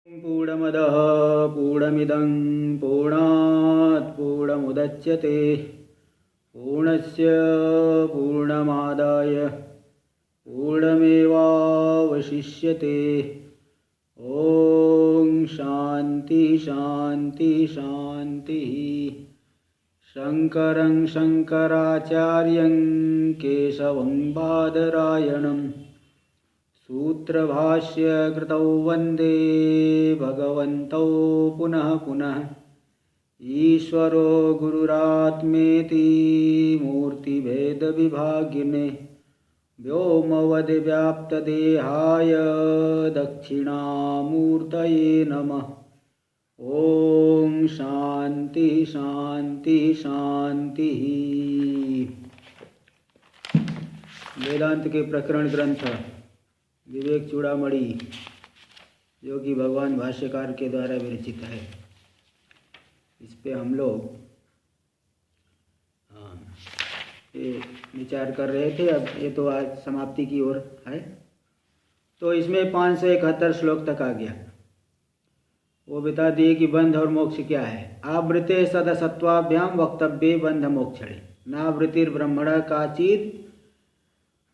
पूर्णमदः पूर्णमिदं पूर्णात् पूर्णमुदच्यते पूर्णस्य पूर्णमादाय पूर्णमेवावशिष्यते। ॐ शान्ति शान्ति शान्तिः। शङ्करं शङ्कराचार्यं केशवं बादरायणं सूत्रभाष्य कृतौ वन्दे भगवन्तौ पुनः पुनः। ईश्वरो गुरुरात्मेति मूर्तिभेदविभागिने व्योमवद्व्याप्तदेहाय दक्षिणामूर्तये नमः। ॐ शान्ति शान्ति शान्तिः। वेदांत के प्रकरण ग्रंथ विवेक चूड़ामणि जो कि भगवान भाष्यकार के द्वारा विरचित है, इस पे हम लोग ये विचार कर रहे थे। अब ये तो आज समाप्ति की ओर है, तो इसमें 571 श्लोक तक आ गया। वो बता दिए कि बंध और मोक्ष क्या है। आवृते सदसत्वाभ्याम वक्तव्ये बंध मोक्षणे नावृतिर्ब्रह्मण काचिद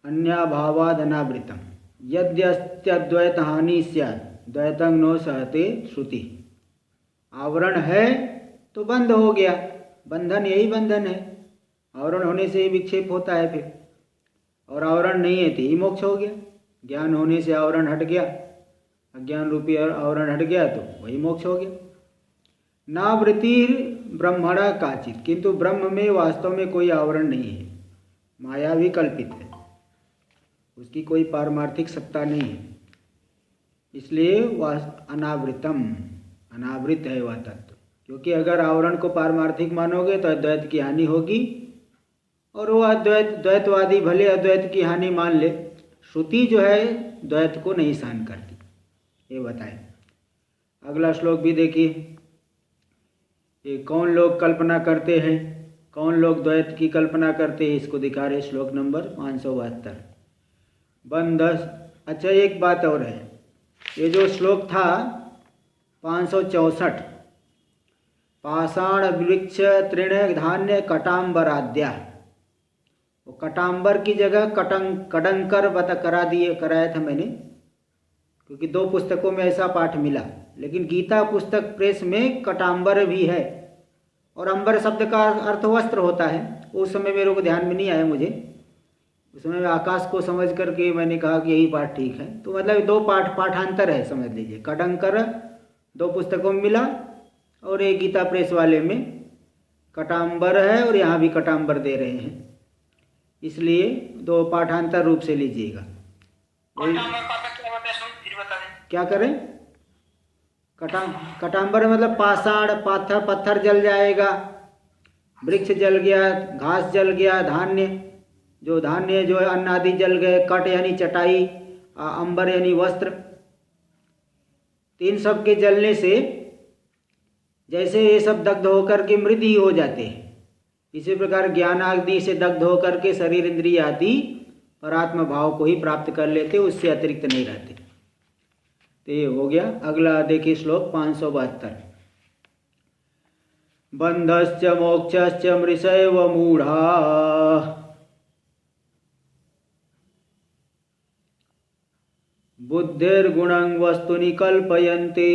अन्याभावाद अनावृतम यद्यस्त्यद्वैत हानि स्यात् द्वैतं नो सहते श्रुति। आवरण है तो बंध हो गया, बंधन यही बंधन है। आवरण होने से ही विक्षेप होता है फिर, और आवरण नहीं है तो ही मोक्ष हो गया। ज्ञान होने से आवरण हट गया, अज्ञान रूपी आवरण हट गया तो वही मोक्ष हो गया। नावृत्तिर ब्रह्मण काचित, किंतु ब्रह्म में वास्तव में कोई आवरण नहीं है, माया भी कल्पित है, उसकी कोई पारमार्थिक सत्ता नहीं है, इसलिए वह अनावृतम, अनावृत है वह तत्व। क्योंकि अगर आवरण को पारमार्थिक मानोगे तो अद्वैत की हानि होगी, और वो द्वैतवादी भले अद्वैत की हानि मान ले, श्रुति जो है द्वैत को नहीं सहन करती, ये बताए। अगला श्लोक भी देखिए, ये कौन लोग कल्पना करते हैं, कौन लोग द्वैत की कल्पना करते हैं, इसको दिखा रहे श्लोक नंबर 572 बंध। अच्छा, एक बात और है, ये जो श्लोक था 564, पाषाण वृक्ष तृण धान्य कटाम्बराद्या, वो कटाम्बर की जगह कड़ंकर कराया था मैंने, क्योंकि 2 पुस्तकों में ऐसा पाठ मिला। लेकिन गीता पुस्तक प्रेस में कटाम्बर भी है, और अंबर शब्द का अर्थ वस्त्र होता है। उस समय मेरे को ध्यान में नहीं आया, मुझे उस समय मैं आकाश को समझ करके मैंने कहा कि यही पाठ ठीक है। तो मतलब 2 पाठांतर है, समझ लीजिए। कड़ंकर 2 पुस्तकों में मिला, और एक गीता प्रेस वाले में कटाम्बर है, और यहाँ भी कटाम्बर दे रहे हैं, इसलिए 2 पाठांतर रूप से लीजिएगा। क्या करें? कटाम्बर मतलब पाषाण, पत्थर जल जाएगा, वृक्ष जल गया, घास जल गया, धान्य जो अन्न आदि जल गए, कट यानी चटाई, अंबर यानी वस्त्र, तीन सब के जलने से जैसे ये सब दग्ध होकर के मृत ही हो जाते हैं, इसी प्रकार ज्ञान आदि से दग्ध होकर के शरीर इंद्रिय आदि परात्म भाव को ही प्राप्त कर लेते, उससे अतिरिक्त नहीं रहते। तो ये हो गया। अगला देखिए श्लोक 572, बंधश्च मोक्षश्च मृषैव मूढ़ा बुद्धिर्गुणं वस्तुनि कल्पयन्ति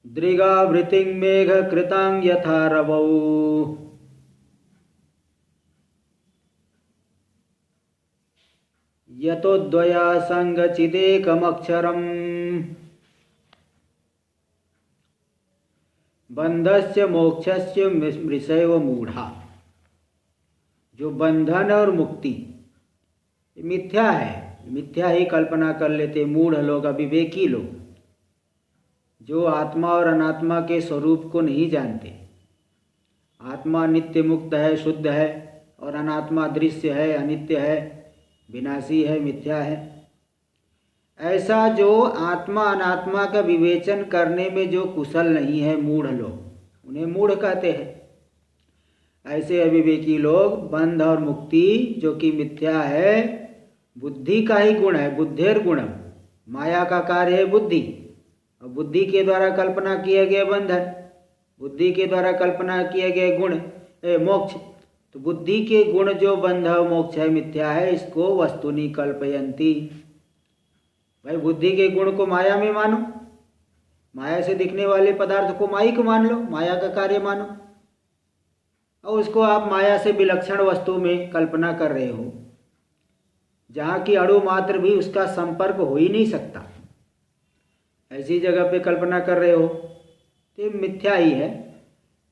दृगावृतिं मेघकृतां यथा रवौ यतोद्वया संगचिदेकमक्षरम् बंधस्य मोक्षस्य मृषैव मूढ़ा। जो बंधन और मुक्ति मिथ्या है, मिथ्या ही कल्पना कर लेते मूढ़ लोग, अविवेकी लोग, जो आत्मा और अनात्मा के स्वरूप को नहीं जानते। आत्मा नित्य मुक्त है, शुद्ध है, और अनात्मा दृश्य है, अनित्य है, विनाशी है, मिथ्या है। ऐसा जो आत्मा अनात्मा का विवेचन करने में जो कुशल नहीं है, मूढ़ लोग, उन्हें मूढ़ कहते हैं। ऐसे अविवेकी लोग बंध और मुक्ति जो कि मिथ्या है बुद्धि का ही गुण है, बुद्धेर गुणम, माया का कार्य है बुद्धि, और बुद्धि के द्वारा कल्पना किए गए बंधन, बुद्धि के द्वारा कल्पना किए गए गुण मोक्ष। तो बुद्धि के गुण जो बंध मोक्ष है, मिथ्या है, इसको वस्तुनि कल्पयंती। भाई बुद्धि के गुण को माया में मानो, माया से दिखने वाले पदार्थ को माइक मान लो, माया का कार्य मानो, और उसको आप माया से विलक्षण वस्तु में कल्पना कर रहे हो, जहाँ की अणु मात्र भी उसका संपर्क हो ही नहीं सकता, ऐसी जगह पे कल्पना कर रहे हो, तो मिथ्या ही है।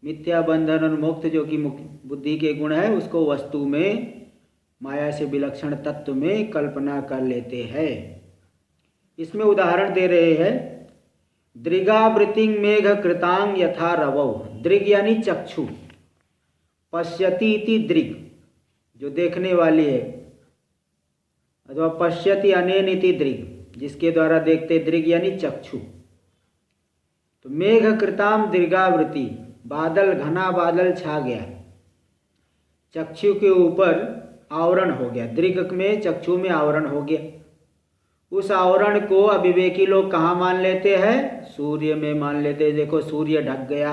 मिथ्या बंधन और मोक्ष जो कि बुद्धि के गुण है, उसको वस्तु में माया से विलक्षण तत्व में कल्पना कर लेते हैं। इसमें उदाहरण दे रहे हैं, दृगावृतिं मेघ कृतांग यथा रवौ। दृग यानी चक्षु, पश्यति इति दृग, जो देखने वाली है, अथवा पश्यति अनेन इति दृग, जिसके द्वारा देखते, दृग यानी चक्षु। तो मेघ कृताम दृगावृति, बादल, घना बादल छा गया, चक्षु के ऊपर आवरण हो गया, दृग में चक्षु में आवरण हो गया। उस आवरण को अविवेकी लोग कहाँ मान लेते हैं? सूर्य में मान लेते हैं। देखो सूर्य ढक गया,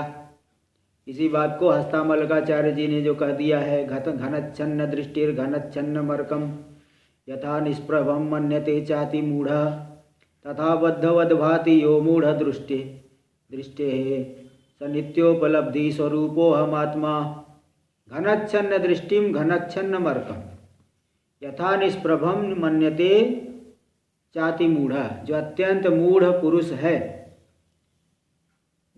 इसी बात को हस्तामलकाचार्य जी ने जो कह दिया है, घनच्छन्न दृष्टिर घनच्छन्न मर्कम यथा निष्प्रभम मन्यते चाति मूढ़ तथा बद्धवद भाति यो मूढ़ दृष्टि दृष्टे स नित्योपलब्धि स्वरूपो हमात्मा घनच्छन्न दृष्टिम घनच्छन्न मर्कम यथा निष्प्रभम मन्यते चाति मूढ़। जो अत्यंत मूढ़ पुरुष है,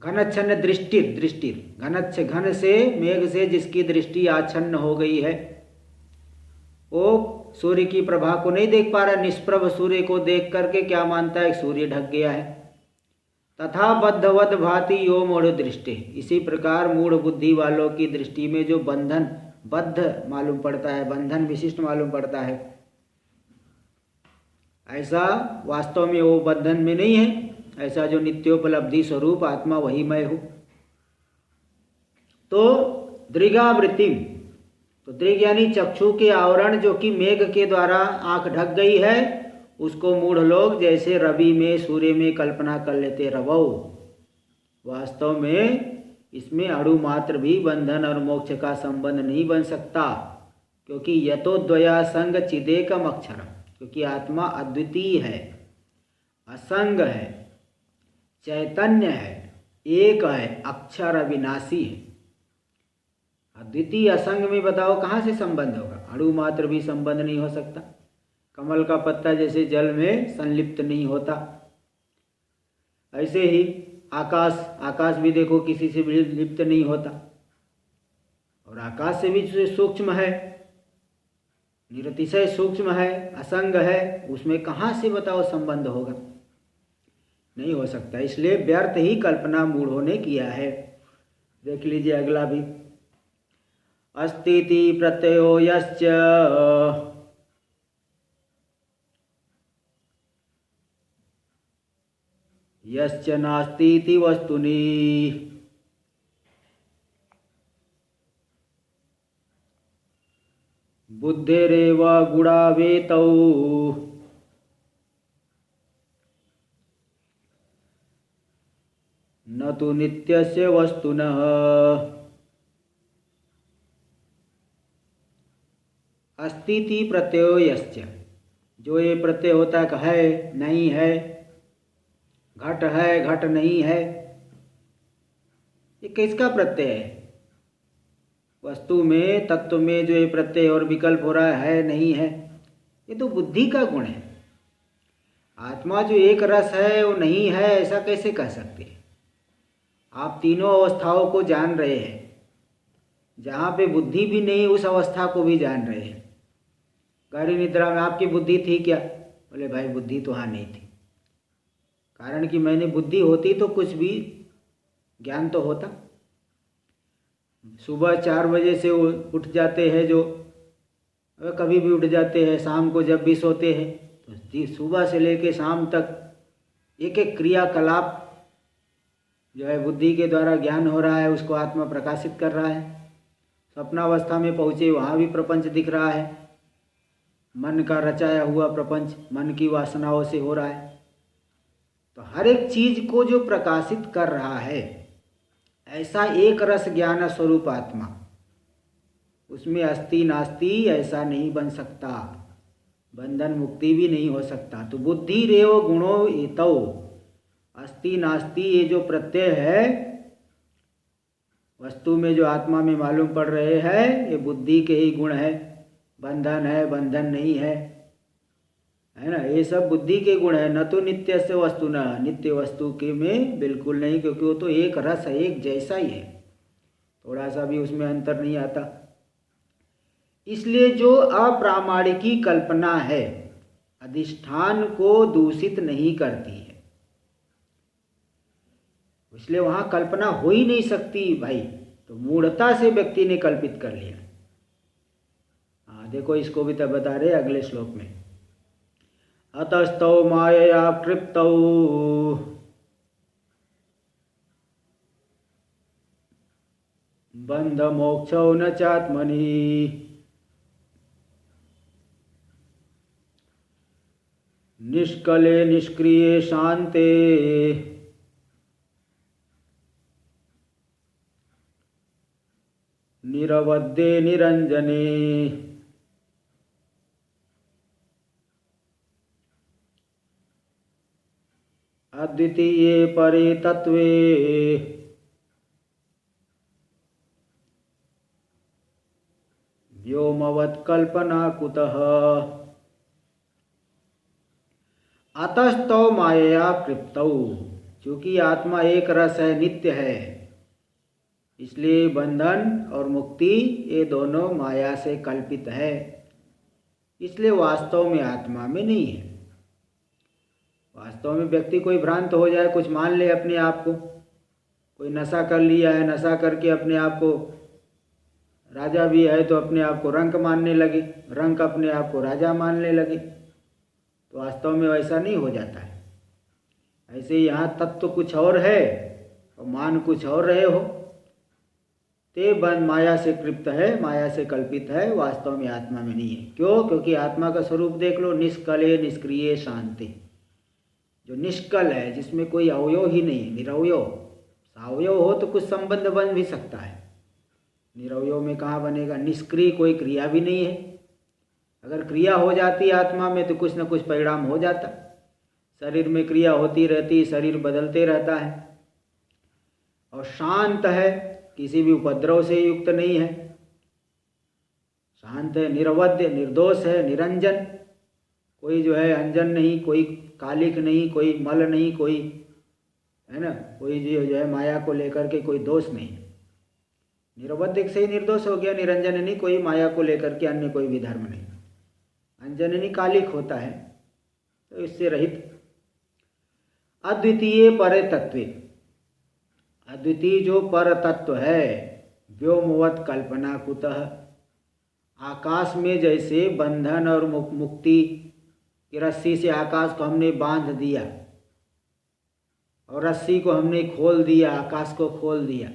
घनच्छन्न दृष्टिर घनच्छ, घन से, मेघ से जिसकी दृष्टि आच्छन्न हो गई है, वो सूर्य की प्रभा को नहीं देख पा रहा। निष्प्रभ सूर्य को देख करके क्या मानता है? सूर्य ढक गया है। तथा बद्धवद भाति यो मूढ़ दृष्टि, इसी प्रकार मूढ़ बुद्धि वालों की दृष्टि में जो बंधन बद्ध मालूम पड़ता है, बंधन विशिष्ट मालूम पड़ता है, ऐसा वास्तव में वो बंधन में नहीं है। ऐसा जो नित्योपलब्धि स्वरूप आत्मा वही मैं हूँ। तो दृगावृतिम, तो दृग यानी चक्षु के आवरण, जो कि मेघ के द्वारा आंख ढक गई है, उसको मूढ़ लोग जैसे रवि में, सूर्य में कल्पना कर लेते रवौ। वास्तव में इसमें अणु मात्र भी बंधन और मोक्ष का संबंध नहीं बन सकता, क्योंकि यतो द्वया संग चिदेकम अक्षरम, क्योंकि आत्मा अद्वितीय है, असंग है, चैतन्य है, एक है, अक्षर अविनाशी है। अद्वितीय असंग में बताओ कहाँ से संबंध होगा? अणु मात्र भी संबंध नहीं हो सकता। कमल का पत्ता जैसे जल में संलिप्त नहीं होता, ऐसे ही आकाश भी देखो किसी से भी लिप्त नहीं होता, और आकाश से भी सूक्ष्म है, निरतिशय सूक्ष्म है, असंग है, उसमें कहाँ से बताओ संबंध होगा? नहीं हो सकता। इसलिए व्यर्थ ही कल्पना मूढ़ों ने किया है। देख लीजिए अगला भी, अस्तीति प्रत्ययो यश्च यश्च नास्तीति वस्तुनि बुद्धेरेव गुणावेतौ न तु नित्यस्य वस्तुनः। अस्तीति प्रत्ययो यश्च, जो ये प्रत्यय होता है नहीं है, घट है घट नहीं है, ये किसका प्रत्यय है? वस्तु में, तत्व में जो ये प्रत्यय और विकल्प हो रहा है नहीं है, ये तो बुद्धि का गुण है। आत्मा जो एक रस है वो नहीं है, ऐसा कैसे कह सकते हैं? आप तीनों अवस्थाओं को जान रहे हैं, जहाँ पे बुद्धि भी नहीं उस अवस्था को भी जान रहे हैं। गहरी निद्रा में आपकी बुद्धि थी क्या? बोले भाई बुद्धि तो हाँ नहीं थी, कारण कि मैंने बुद्धि होती तो कुछ भी ज्ञान तो होता। सुबह 4 बजे से उठ जाते हैं, जो कभी भी उठ जाते हैं, शाम को जब भी सोते हैं, तो सुबह से लेके शाम तक एक एक क्रियाकलाप जो है बुद्धि के द्वारा ज्ञान हो रहा है, उसको आत्मा प्रकाशित कर रहा है। स्वप्नावस्था में पहुँचे, वहाँ भी प्रपंच दिख रहा है। मन का रचाया हुआ प्रपंच मन की वासनाओं से हो रहा है। तो हर एक चीज को जो प्रकाशित कर रहा है ऐसा एक रस ज्ञान स्वरूप आत्मा, उसमें अस्ति नास्ति ऐसा नहीं बन सकता, बंधन मुक्ति भी नहीं हो सकता। तो बुद्धि रेव गुणो एतौ, अस्ति नास्ति ये जो प्रत्यय है वस्तु में जो आत्मा में मालूम पड़ रहे हैं ये बुद्धि के ही गुण है। बंधन है बंधन नहीं है, है ना, ये सब बुद्धि के गुण है। न तो नित्य से वस्तु न, नित्य वस्तु के में बिल्कुल नहीं, क्योंकि वो तो एक रस है, एक जैसा ही है, थोड़ा सा भी उसमें अंतर नहीं आता। इसलिए जो अप्रामाणिकी कल्पना है अधिष्ठान को दूषित नहीं करती है, इसलिए वहां कल्पना हो ही नहीं सकती भाई। तो मूढ़ता से व्यक्ति ने कल्पित कर लिया। हाँ देखो, इसको भी तब बता रहे अगले श्लोक में, अतस्तौ मायया कृप्तौ बंध मोक्षौ न चात्मनि निष्कले निष्क्रिये शांते निरवध्ये निरंजने अद्वितीये परे तत्वे व्योमवत् कल्पना कुतः। अतस्तौ मायया कृप्तौ, चूंकि आत्मा एक रस है, नित्य है, इसलिए बंधन और मुक्ति ये दोनों माया से कल्पित है, इसलिए वास्तव में आत्मा में नहीं है। वास्तव में व्यक्ति कोई भ्रांत हो जाए, कुछ मान ले अपने आप को, कोई नशा कर लिया है, नशा करके अपने आप को राजा भी है तो अपने आप को रंक मानने लगे, रंक अपने आप को राजा मानने लगे, तो वास्तव में वैसा नहीं हो जाता है। ऐसे यहाँ तत्व कुछ और है और मान कुछ और रहे हो, ते बंद माया से कृप्त है, माया से कल्पित है, वास्तव में आत्मा में नहीं है। क्यों? क्योंकि आत्मा का स्वरूप देख लो, निष्कले निष्क्रिय शांति, जो निष्कल है, जिसमें कोई अवयव ही नहीं है, निरवयव। सावयव हो तो कुछ संबंध बन भी सकता है, निरवयव में कहाँ बनेगा। निष्क्रिय, कोई क्रिया भी नहीं है, अगर क्रिया हो जाती आत्मा में तो कुछ न कुछ परिणाम हो जाता। शरीर में क्रिया होती रहती, शरीर बदलते रहता है। और शांत है, किसी भी उपद्रव से युक्त नहीं है, शांत है, निरवध्य, निर्दोष है, निरंजन, कोई जो है अंजन नहीं, कोई कालिक नहीं, कोई मल नहीं, कोई है ना, कोई जो है माया को लेकर के कोई दोष नहीं। निरवध्य से ही निर्दोष हो गया, निरंजन नहीं, कोई माया को लेकर के अन्य कोई भी धर्म नहीं। अंजननी कालिक होता है, तो इससे रहित। अद्वितीय पर तत्वे, अद्वितीय जो पर तत्व है, व्योमवत् कल्पना कुतः, आकाश में जैसे बंधन और मुक्ति की रस्सी से आकाश को हमने बांध दिया और रस्सी को हमने खोल दिया, आकाश को खोल दिया।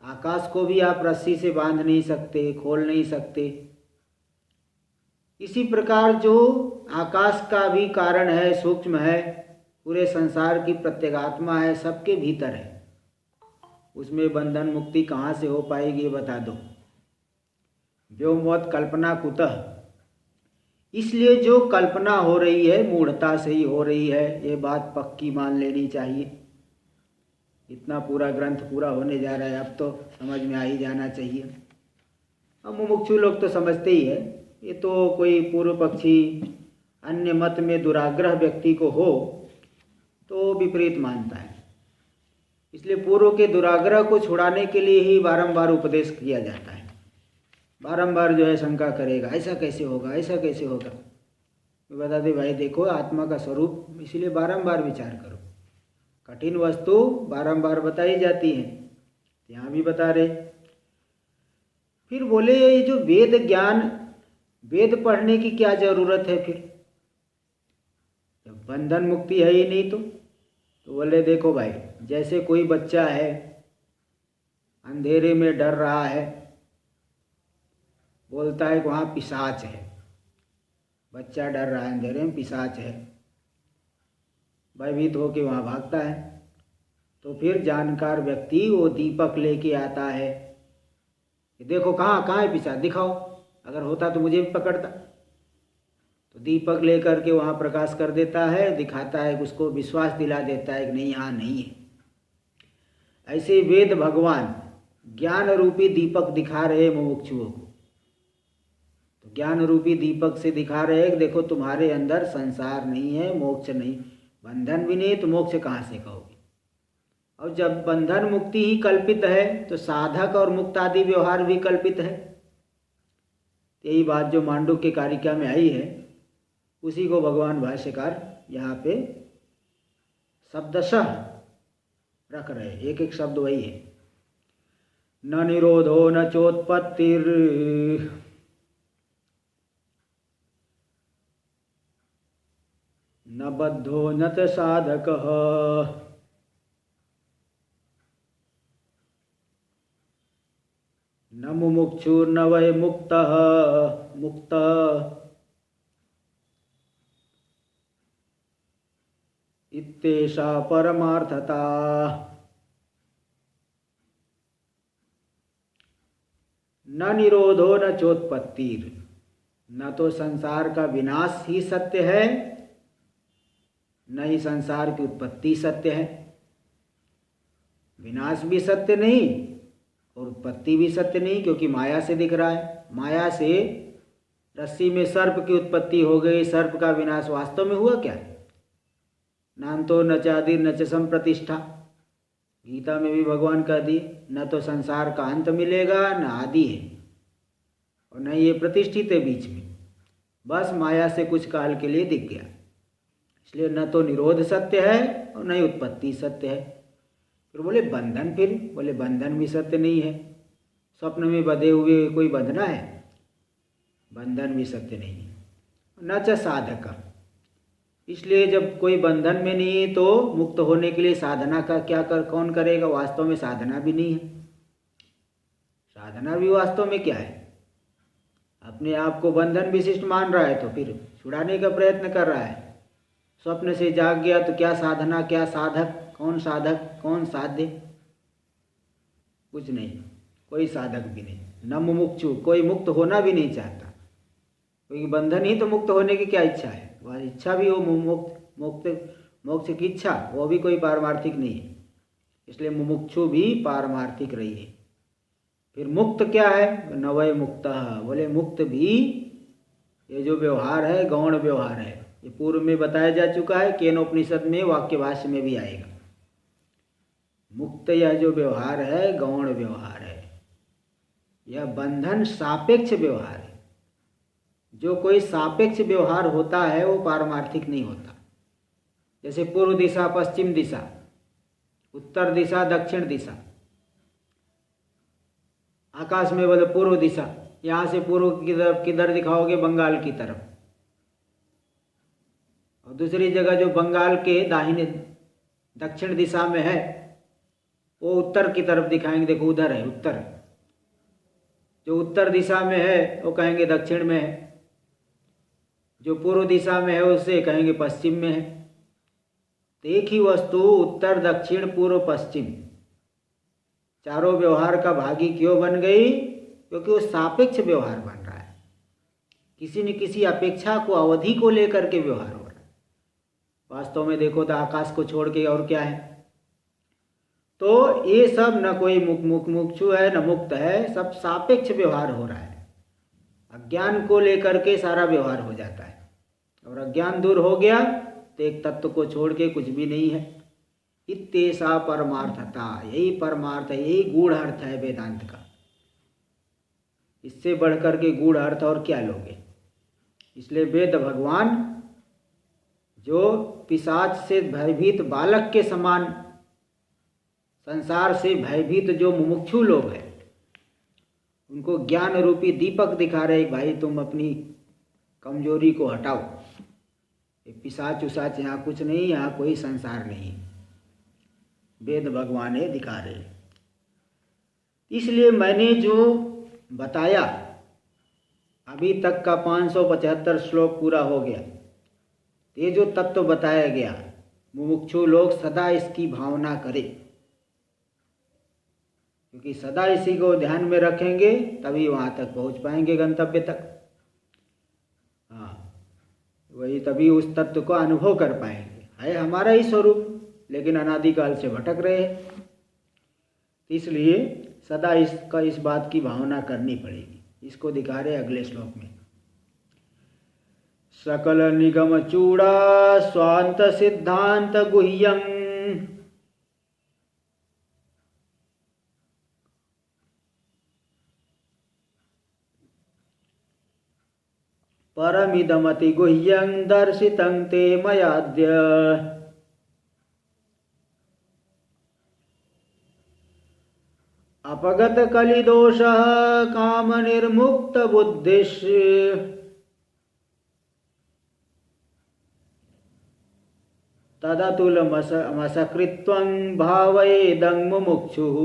आकाश को भी आप रस्सी से बांध नहीं सकते, खोल नहीं सकते। इसी प्रकार जो आकाश का भी कारण है, सूक्ष्म है, पूरे संसार की प्रत्येगात्मा है, सबके भीतर है, उसमें बंधन मुक्ति कहाँ से हो पाएगी, बता दो। व्योमवत् कल्पना कुतः, इसलिए जो कल्पना हो रही है मूढ़ता से ही हो रही है, ये बात पक्की मान लेनी चाहिए। इतना पूरा ग्रंथ पूरा होने जा रहा है, अब तो समझ में आ ही जाना चाहिए। अब मुमुक्षु लोग तो समझते ही है, ये तो कोई पूर्व पक्षी अन्य मत में दुराग्रह व्यक्ति को हो तो विपरीत मानता है, इसलिए पूर्व के दुराग्रह को छुड़ाने के लिए ही बारंबार उपदेश किया जाता है। बारंबार जो है शंका करेगा, ऐसा कैसे होगा, ऐसा कैसे होगा। मैं बता दे भाई, देखो आत्मा का स्वरूप, इसलिए बारंबार विचार करो। कठिन वस्तु बारंबार बताई जाती है, यहाँ भी बता रहे। फिर बोले ये जो वेद ज्ञान, वेद पढ़ने की क्या जरूरत है फिर, जब बंधन मुक्ति है ही नहीं तो बोले देखो भाई, जैसे कोई बच्चा है अंधेरे में डर रहा है, बोलता है कि वहाँ पिशाच है, बच्चा डर रहा है, अंधेरे में पिशाच है, भयभीत होकर वहाँ भागता है। तो फिर जानकार व्यक्ति वो दीपक लेके आता है कि देखो कहाँ कहाँ है पिशाच, दिखाओ, अगर होता तो मुझे भी पकड़ता। तो दीपक लेकर के वहाँ प्रकाश कर देता है, दिखाता है, उसको विश्वास दिला देता है कि नहीं, यहाँ नहीं है। ऐसे वेद भगवान ज्ञान रूपी दीपक दिखा रहे मुमुक्षुओं को। तो ज्ञान रूपी दीपक से दिखा रहे हैं कि देखो तुम्हारे अंदर संसार नहीं है, मोक्ष नहीं, बंधन भी नहीं, तो मोक्ष कहाँ से कहोगे। और जब बंधन मुक्ति ही कल्पित है तो साधक और मुक्त आदि व्यवहार भी कल्पित है। यही बात जो मांडुक्य कारिका में आई है उसी को भगवान भाष्यकार यहाँ पे शब्दशः रख रहे, एक एक शब्द वही है। न निरोधो न चोत्पत्तिर न बद्धो न च साधकः न मुमुक्षुर्न वै मुक्तः मुक्तः इत्येषा परमार्थता। न निरोधो न चोत्पत्तिर, न तो संसार का विनाश ही सत्य है, न ही संसार की उत्पत्ति सत्य है। विनाश भी सत्य नहीं और उत्पत्ति भी सत्य नहीं, क्योंकि माया से दिख रहा है। माया से रस्सी में सर्प की उत्पत्ति हो गई, सर्प का विनाश वास्तव में हुआ क्या? नान्तो न चादि न च संप्रतिष्ठा, गीता में भी भगवान कह दिए, न तो संसार का अंत मिलेगा न आदि है और न ये प्रतिष्ठित है बीच में, बस माया से कुछ काल के लिए दिख गया। इसलिए न तो निरोध सत्य है और न ही उत्पत्ति सत्य है। फिर बोले बंधन, फिर बोले बंधन भी सत्य नहीं है। स्वप्न में बंधे हुए कोई बंधना है, बंधन भी सत्य नहीं है। न च साधक, इसलिए जब कोई बंधन में नहीं है तो मुक्त होने के लिए साधना का क्या कौन करेगा? वास्तव में साधना भी नहीं है। साधना भी वास्तव में क्या है? अपने आप को बंधन विशिष्ट मान रहा है तो फिर छुड़ाने का प्रयत्न कर रहा है। स्वप्न से जाग गया तो क्या साधना, क्या साधक, कौन साधक, कौन साध्य? कुछ नहीं, कोई साधक भी नहीं। न मुमुक्षु, कोई मुक्त होना भी नहीं चाहता, क्योंकि बंधन ही तो मुक्त होने की क्या इच्छा है? वह इच्छा भी हो मोक्ष की इच्छा, वो भी कोई पारमार्थिक नहीं है। इसलिए मुमुक्षु भी पारमार्थिक रही है। फिर मुक्त क्या है? न वै मुक्तः, बोले मुक्त भी ये जो व्यवहार है गौण व्यवहार है। ये पूर्व में बताया जा चुका है, केनोपनिषद में वाक्य भाष्य में भी आएगा। मुक्त यह जो व्यवहार है गौण व्यवहार है, यह बंधन सापेक्ष व्यवहार है। जो कोई सापेक्ष व्यवहार होता है वो पारमार्थिक नहीं होता। जैसे पूर्व दिशा पश्चिम दिशा, उत्तर दिशा दक्षिण दिशा, आकाश में बोले पूर्व दिशा, यहाँ से पूर्व की तरफ किधर दिखाओगे? बंगाल की तरफ। और दूसरी जगह जो बंगाल के दाहिने दक्षिण दिशा में है वो उत्तर की तरफ दिखाएंगे, देखो उधर है उत्तर। जो उत्तर दिशा में है वो कहेंगे दक्षिण में है, जो पूर्व दिशा में है उसे कहेंगे पश्चिम में है। तो एक ही वस्तु उत्तर दक्षिण पूर्व पश्चिम चारों व्यवहार का भागी क्यों बन गई? क्योंकि वो सापेक्ष व्यवहार बन रहा है। किसी न किसी अपेक्षा को, अवधि को लेकर के व्यवहार हो रहा है। वास्तव में देखो तो आकाश को छोड़ के और क्या है? तो ये सब न कोई मुक्षु है न मुक्त है, सब सापेक्ष व्यवहार हो रहा है। अज्ञान को लेकर के सारा व्यवहार हो जाता है, और अज्ञान दूर हो गया तो एक तत्व को छोड़ के कुछ भी नहीं है। इत्येषा परमार्थता, यही परमार्थ है, यही गूढ़ अर्थ है वेदांत का। इससे बढ़कर के गूढ़ अर्थ और क्या लोगे? इसलिए वेद भगवान जो पिशाच से भयभीत बालक के समान, संसार से भयभीत जो मुमुक्षु लोग हैं, उनको ज्ञान रूपी दीपक दिखा रहे भाई तुम अपनी कमजोरी को हटाओ, ये पिशाच उसाच यहाँ कुछ नहीं, यहाँ कोई संसार नहीं, वेद भगवान है दिखा रहे। इसलिए मैंने जो बताया अभी तक का 575 श्लोक पूरा हो गया। ये जो तत्व बताया गया, मुमुक्षु लोग सदा इसकी भावना करें, क्योंकि सदा इसी को ध्यान में रखेंगे तभी वहाँ तक पहुँच पाएंगे, गंतव्य तक। हाँ, वही तभी उस तत्व को अनुभव कर पाएंगे। है हमारा ही स्वरूप, लेकिन अनादिकाल से भटक रहे हैं। इसलिए सदा इस बात की भावना करनी पड़ेगी। इसको दिखा रहे अगले श्लोक में। सकल निगम चूड़ा स्वांत सिद्धांत गुह्यं परमिदमति गुह्यं दर्शितं ते मयाद्य। अपगत कलिदोषः काम निर्मुक्त बुद्धिश् तदतुलमसकृत्वं भावयेदं मुमुक्षुः।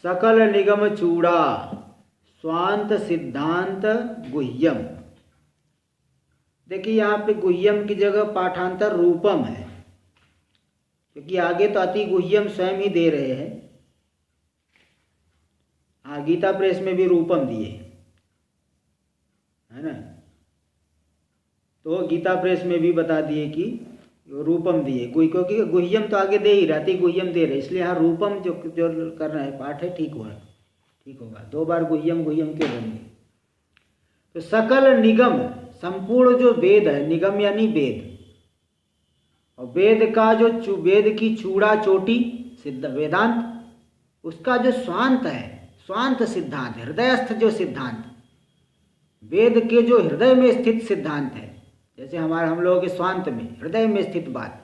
सकल निगम चूड़ा स्वांत सिद्धांत गुह्यम। देखिए यहाँ पे गुह्यम की जगह पाठांतर रूपम है, क्योंकि आगे तो अति गुह्यम स्वयं ही दे रहे हैं। हाँ, गीता प्रेस में भी रूपम दिए है ना, तो गीता प्रेस में भी बता दिए कि रूपम दिए, क्योंकि गुह्यम तो आगे दे ही रहती, गुह्यम दे रहे, इसलिए यहाँ रूपम जो कर रहे हैं पाठ है, ठीक होगा। 2 बार गुह्यम गुह्यम क्यों बोलेंगे। तो सकल निगम, संपूर्ण जो वेद है, निगम यानी वेद, और वेद का जो वेद की चूड़ा चोटी सिद्ध वेदांत, उसका जो स्वांत है, स्वांत सिद्धांत, हृदयस्थ जो सिद्धांत, वेद के जो हृदय में स्थित सिद्धांत है, जैसे हम लोगों के स्वांत में हृदय में स्थित बात,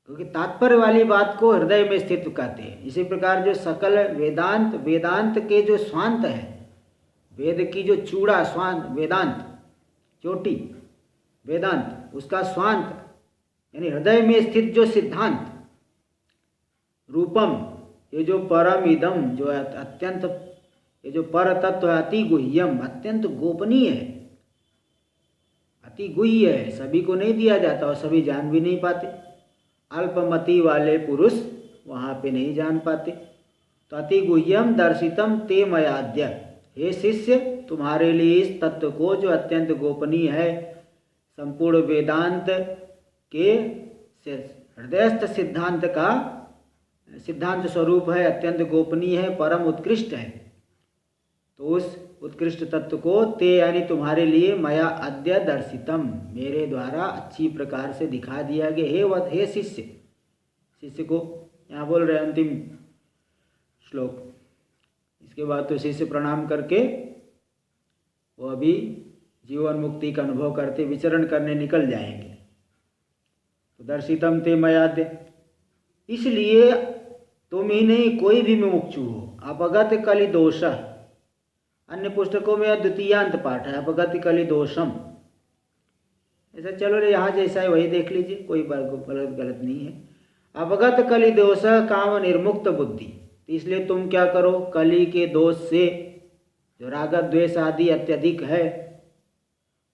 क्योंकि तात्पर्य वाली बात को हृदय में स्थित कहते हैं। इसी प्रकार जो सकल वेदांत, वेदांत के जो स्वांत है, वेद की जो चूड़ा स्वांत, वेदांत चोटी वेदांत, उसका स्वांत यानी हृदय में स्थित जो सिद्धांत रूपम, ये जो परम इदम जो है अत्यंत, ये जो पर तत्व है अति गुह्यम, अत्यंत गोपनीय है, अति गुह्य है, सभी को नहीं दिया जाता और सभी जान भी नहीं पाते। अल्पमति वाले पुरुष वहाँ पे नहीं जान पाते। तो अति गुह्यम दर्शितम ते मयाद्य। हे शिष्य, तुम्हारे लिए इस तत्व को जो अत्यंत गोपनीय है, संपूर्ण वेदांत के हृदयस्थ सिद्धांत का सिद्धांत स्वरूप है, अत्यंत गोपनीय है, परम उत्कृष्ट है, तो उस उत्कृष्ट तत्व को ते यानी तुम्हारे लिए मया अद्य दर्शितम, मेरे द्वारा अच्छी प्रकार से दिखा दिया गया। हे शिष्य, शिष्य को यहाँ बोल रहे अंतिम श्लोक। इसके बाद तो शिष्य प्रणाम करके वो अभी जीवन मुक्ति का अनुभव करते विचरण करने निकल जाएंगे। तो दर्शितम ते मयाद्य, इसलिए तुम ही नहीं कोई भी मुमुक्षु हो। अपगत कलि दोष, अन्य पुस्तकों में द्वितीयांत पाठ है अपगत कलि दोषम, ऐसा चलो यहाँ जैसा है वही देख लीजिए, कोई गलत नहीं है। अपगत कलि दोष काम निर्मुक्त बुद्धि, इसलिए तुम क्या करो, कली के दोष से जो राग द्वेष आदि अत्यधिक है,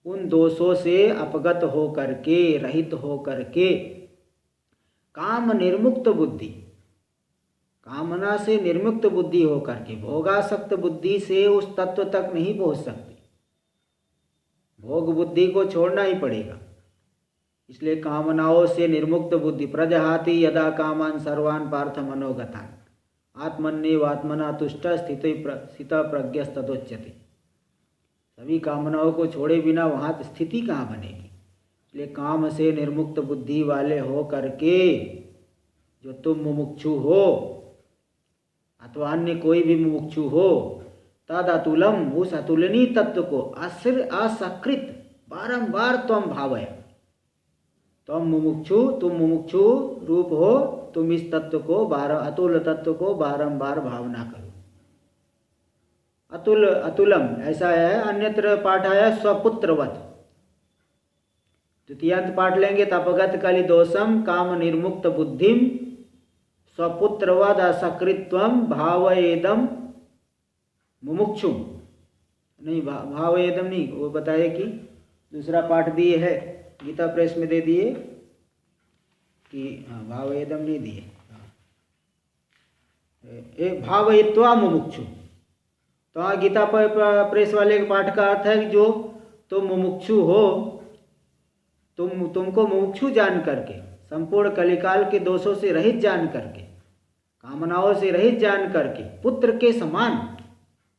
उन दोषों से अपगत हो करके, रहित हो करके, काम निर्मुक्त बुद्धि, कामना से निर्मुक्त बुद्धि हो करके, भोगासक्त बुद्धि से उस तत्व तक नहीं पहुंच सकती, भोग बुद्धि को छोड़ना ही पड़ेगा। इसलिए कामनाओं से निर्मुक्त बुद्धि, प्रजहाति यदा कामान सर्वान पार्थ मनोगतान आत्मन्येव आत्मना तुष्ट स्थित प्रज्ञस्तदोच्यते। सभी कामनाओं को छोड़े बिना वहाँ स्थिति कहाँ बनेगी। इसलिए काम से निर्मुक्त बुद्धि वाले हो करके जो तुम मुमुक्षु हो अथवा अन्य कोई भी मुमुक्षु हो, तद अतुलम, उस अतुलनीय तत्व को असकृत बारंबार त्वम भावय, तुम मुमुक्षु रूप हो, तुम इस तत्व को अतुल तत्व को बारंबार भावना करो। अतुलम ऐसा है, अन्यत्र पाठ आया स्वपुत्रवत, द्वितीयांत पाठ लेंगे तो अपगत कलि दोषम काम निर्मुक्त बुद्धिम स्वपुत्रवद असकृत्वम भावयेदम मुमुक्षु, नहीं भावयेदम नहीं, वो बताए कि दूसरा पाठ दिए है गीता प्रेस में दे दिए कि हाँ भावयेदम नहीं दिए, एक भावयित्वा मुमुक्षु। तो हाँ गीता प्रेस वाले के पाठ का अर्थ है कि जो तुम मुमुक्षु हो, तुमको मुमुक्षु जान करके, संपूर्ण कलिकाल के दोषों से रहित जान करके, कामनाओं से रहित जान करके, पुत्र के समान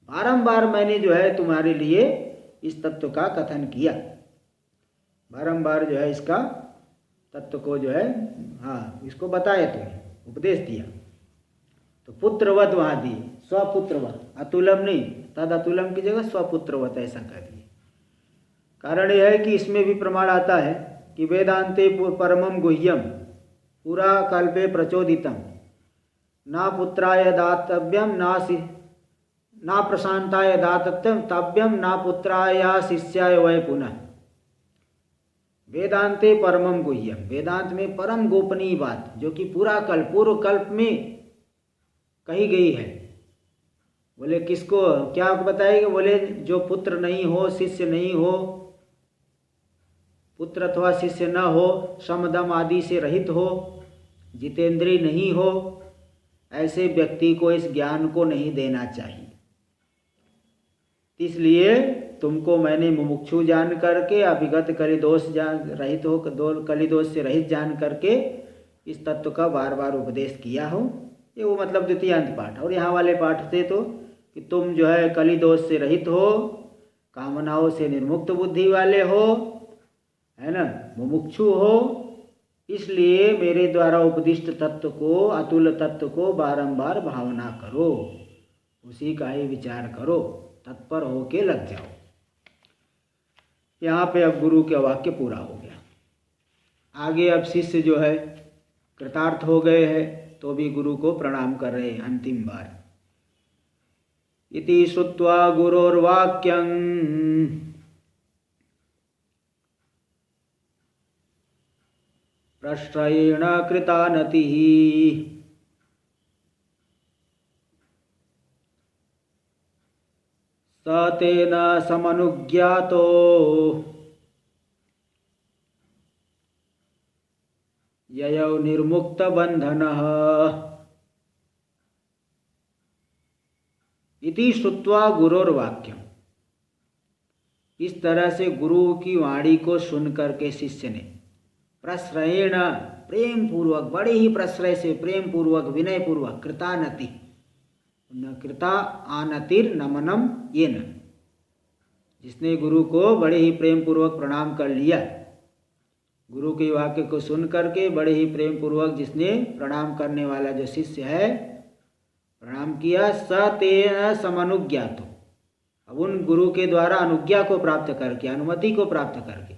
बारंबार मैंने जो है तुम्हारे लिए इस तत्व का कथन किया, बारंबार जो है इसका तत्व को जो है हाँ इसको बताया, तुम्हें उपदेश दिया। तो पुत्रवत वहाँ दिए, स्वपुत्रवत, अतुलम नहीं, तद अतुलम की जगह स्वपुत्रवत ऐसा कर दिए। कारण यह है कि इसमें भी प्रमाण आता है कि वेदांते परमम गुह्यम पुरा कल्पे प्रचोदितम ना पुत्राय दातव्यम ना प्रशांताय दातव्यम ना पुत्राय शिष्याय वै पुनः। वेदांते परमम गुह्यम, वेदांत में परम गोपनीय बात जो कि पूर्व कल्प में कही गई है। बोले किसको क्या बताएगा? बोले जो पुत्र नहीं हो, शिष्य नहीं हो, पुत्र अथवा शिष्य न हो, समदम आदि से रहित हो, जितेंद्रिय नहीं हो, ऐसे व्यक्ति को इस ज्ञान को नहीं देना चाहिए। इसलिए तुमको मैंने मुमुक्षु जान करके, अभिगत कलिदोष रहित हो, कलिदोष से रहित जान करके इस तत्व का बार बार उपदेश किया हो। ये वो मतलब द्वितीयांत पाठ। और यहाँ वाले पाठ थे तो कि तुम जो है कलिदोष से रहित हो, कामनाओं से निर्मुक्त बुद्धि वाले हो, है ना, मुमुक्षु हो, इसलिए मेरे द्वारा उपदिष्ट तत्व को, अतुल तत्व को बारंबार भावना करो, उसी का ही विचार करो, तत्पर होके लग जाओ। यहाँ पे अब गुरु का वाक्य पूरा हो गया। आगे अब शिष्य जो है कृतार्थ हो गए हैं तो भी गुरु को प्रणाम कर रहे हैं अंतिम बार। इति श्रुत्वा गुरोर्वाक्यं प्रश्रयेण कृतानतिः स तेन समनुज्ञातो ययौ निर्मुक्त बंधनः। इति श्रुत्वा गुरोर्वाक्यम, इस तरह से गुरु की वाणी को सुन करके शिष्य ने प्रश्रयेण, प्रेम पूर्वक, बड़े ही प्रश्रय से, प्रेम पूर्वक, विनय पूर्वक, कृतानति, न कृता आनतिर नमनम येन, जिसने गुरु को बड़े ही प्रेम पूर्वक प्रणाम कर लिया, गुरु के वाक्य को सुन करके बड़े ही प्रेम पूर्वक जिसने प्रणाम करने वाला जो शिष्य है प्रणाम किया, स तेन समनुज्ञातो, अब उन गुरु के द्वारा अनुज्ञा को प्राप्त करके, अनुमति को प्राप्त करके,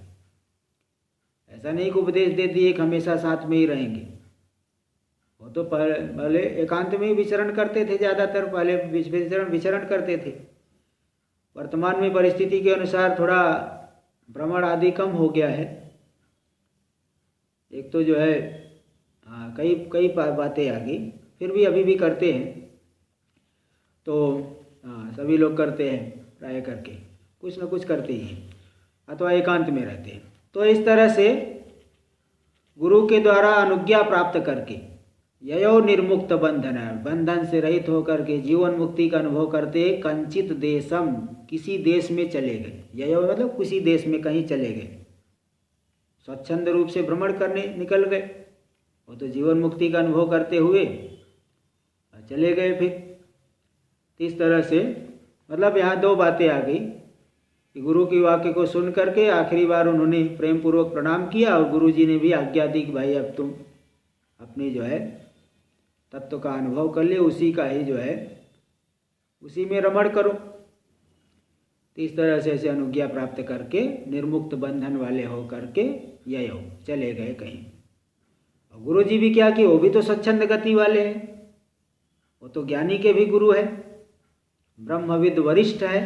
ऐसा नहीं कि उपदेश दे दिए कि हमेशा साथ में ही रहेंगे। वो तो पहले एकांत में ही विचरण करते थे, ज़्यादातर पहले विचरण करते थे। वर्तमान में परिस्थिति के अनुसार थोड़ा भ्रमण आदि कम हो गया है। एक तो जो है कई बातें आ गई, फिर भी अभी भी करते हैं, तो सभी लोग करते हैं, प्राय करके कुछ न कुछ करते ही हैं, अथवा एकांत में रहते हैं। तो इस तरह से गुरु के द्वारा अनुज्ञा प्राप्त करके ययो निर्मुक्त बंधन, बंधन से रहित होकर के जीवन मुक्ति का अनुभव करते, कंचित देशम, किसी देश में चले गए। ययो मतलब किसी देश में कहीं चले गए, स्वच्छंद रूप से भ्रमण करने निकल गए, वो तो जीवन मुक्ति का अनुभव करते हुए चले गए। फिर इस तरह से मतलब यहाँ दो बातें आ गई कि गुरु की वाक्य को सुन करके आखिरी बार उन्होंने प्रेम पूर्वक प्रणाम किया और गुरु जी ने भी आज्ञा दी कि भाई अब तुम अपनी जो है तत्व का अनुभव कर ले, उसी का ही जो है उसी में रमण करो। तो इस तरह से ऐसे अनुज्ञा प्राप्त करके निर्मुक्त बंधन वाले हो करके ययो चले गए कहीं। और गुरु जी भी क्या कि वो भी तो स्वच्छंद गति वाले हैं, वो तो ज्ञानी के भी गुरु है, ब्रह्मविद वरिष्ठ है,